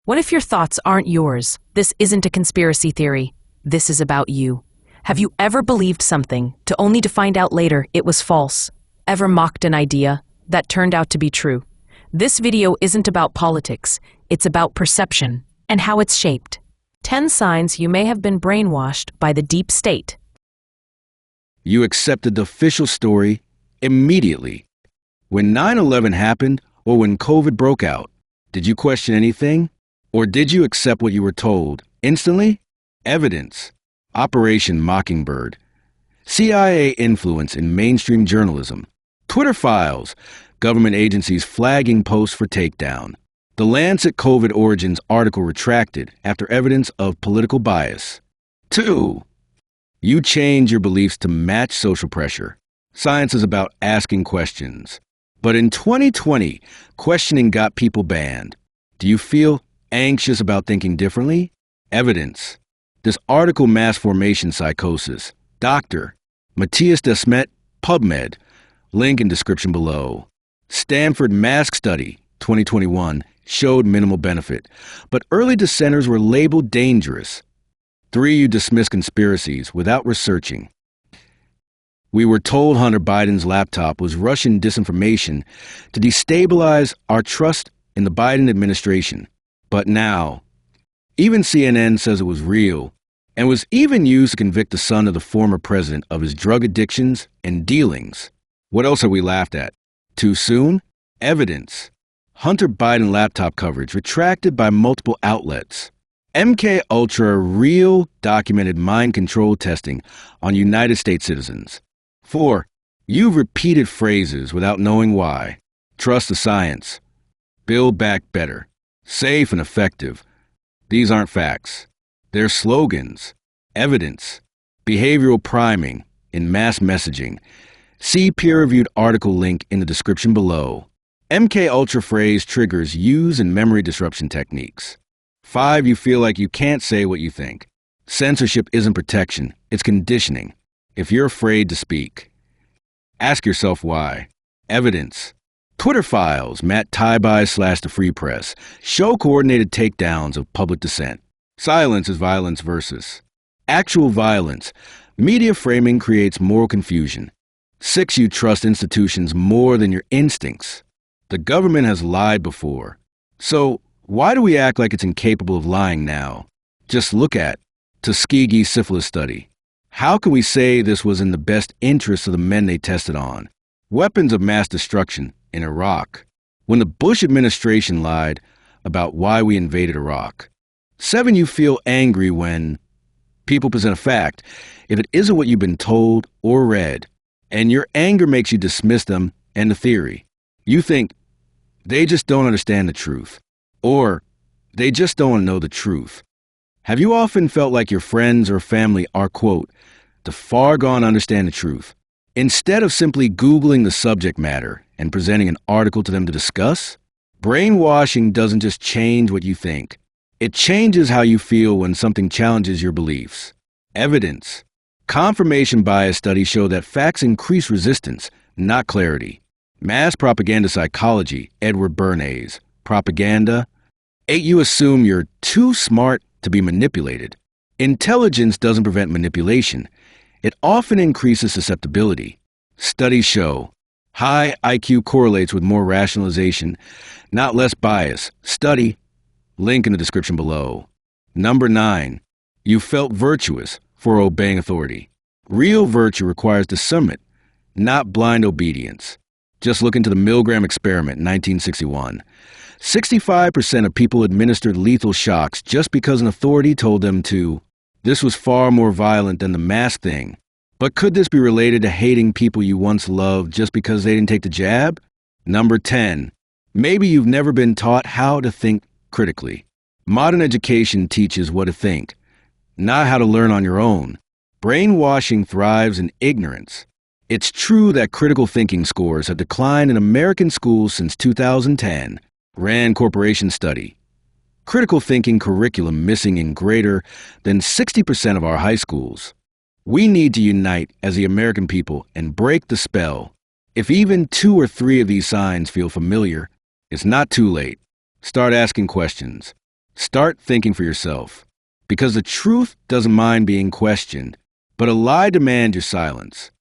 What if your thoughts aren't yours? This isn't a conspiracy theory. This is about you. Have you ever believed something only to find out later it was false? Ever mocked an idea that turned out to be true? This video isn't about politics. It's about perception and how it's shaped. 10 signs you may have been brainwashed by the deep state. You accepted the official story immediately. When 9/11 happened or when COVID broke out, did you question anything? Or did you accept what you were told instantly? Evidence. Operation Mockingbird. CIA influence in mainstream journalism. Twitter files. Government agencies flagging posts for takedown. The Lancet COVID Origins article retracted after evidence of political bias. 2. You change your beliefs to match social pressure. Science is about asking questions. But in 2020, questioning got people banned. Do you feel anxious about thinking differently? Evidence. This article, Mass Formation Psychosis. Dr. Matthias Desmet, PubMed. Link in description below. Stanford Mask Study, 2021, showed minimal benefit, but early dissenters were labeled dangerous. 3. You dismiss conspiracies without researching. We were told Hunter Biden's laptop was Russian disinformation to destabilize our trust in the Biden administration. But now, even CNN says it was real and was even used to convict the son of the former president of his drug addictions and dealings. What else are we laughed at? Too soon? Evidence. Hunter Biden laptop coverage retracted by multiple outlets. MK Ultra real documented mind control testing on United States citizens. 4. You've repeated phrases without knowing why. Trust the science. Build back better. Safe and effective. These aren't facts. They're slogans. Evidence. Behavioral priming in mass messaging. See peer-reviewed article link in the description below. MK Ultra phrase triggers use and memory disruption techniques. 5. You feel like you can't say what you think. Censorship isn't protection, it's conditioning. If you're afraid to speak, ask yourself why. Evidence. Twitter files, Matt Taibbi / the Free Press, show coordinated takedowns of public dissent. Silence is violence versus actual violence. Media framing creates moral confusion. 6. You trust institutions more than your instincts. The government has lied before. So why do we act like it's incapable of lying now? Just look at Tuskegee syphilis study. How can we say this was in the best interest of the men they tested on? Weapons of mass destruction in Iraq. When the Bush administration lied about why we invaded Iraq. 7. You feel angry when people present a fact, if it isn't what you've been told or read, and your anger makes you dismiss them and the theory. You think, they just don't understand the truth, or they just don't know the truth. Have you often felt like your friends or family are, quote, the far gone understand the truth? Instead of simply Googling the subject matter and presenting an article to them to discuss, brainwashing doesn't just change what you think. It changes how you feel when something challenges your beliefs. Evidence. Confirmation bias studies show that facts increase resistance, not clarity. Mass propaganda psychology, Edward Bernays. Propaganda. 8. You assume you're too smart to be manipulated. Intelligence doesn't prevent manipulation. It often increases susceptibility. Studies show high IQ correlates with more rationalization, not less bias. Study. Link in the description below. Number 9. You felt virtuous for obeying authority. Real virtue requires discernment, not blind obedience. Just look into the Milgram experiment in 1961. 65% of people administered lethal shocks just because an authority told them to. This was far more violent than the mask thing. But could this be related to hating people you once loved just because they didn't take the jab? Number 10. Maybe you've never been taught how to think critically. Modern education teaches what to think, not how to learn on your own. Brainwashing thrives in ignorance. It's true that critical thinking scores have declined in American schools since 2010. Rand Corporation study. Critical thinking curriculum missing in greater than 60% of our high schools. We need to unite as the American people and break the spell. If even 2 or 3 of these signs feel familiar, it's not too late. Start asking questions. Start thinking for yourself. Because the truth doesn't mind being questioned, but a lie demands your silence.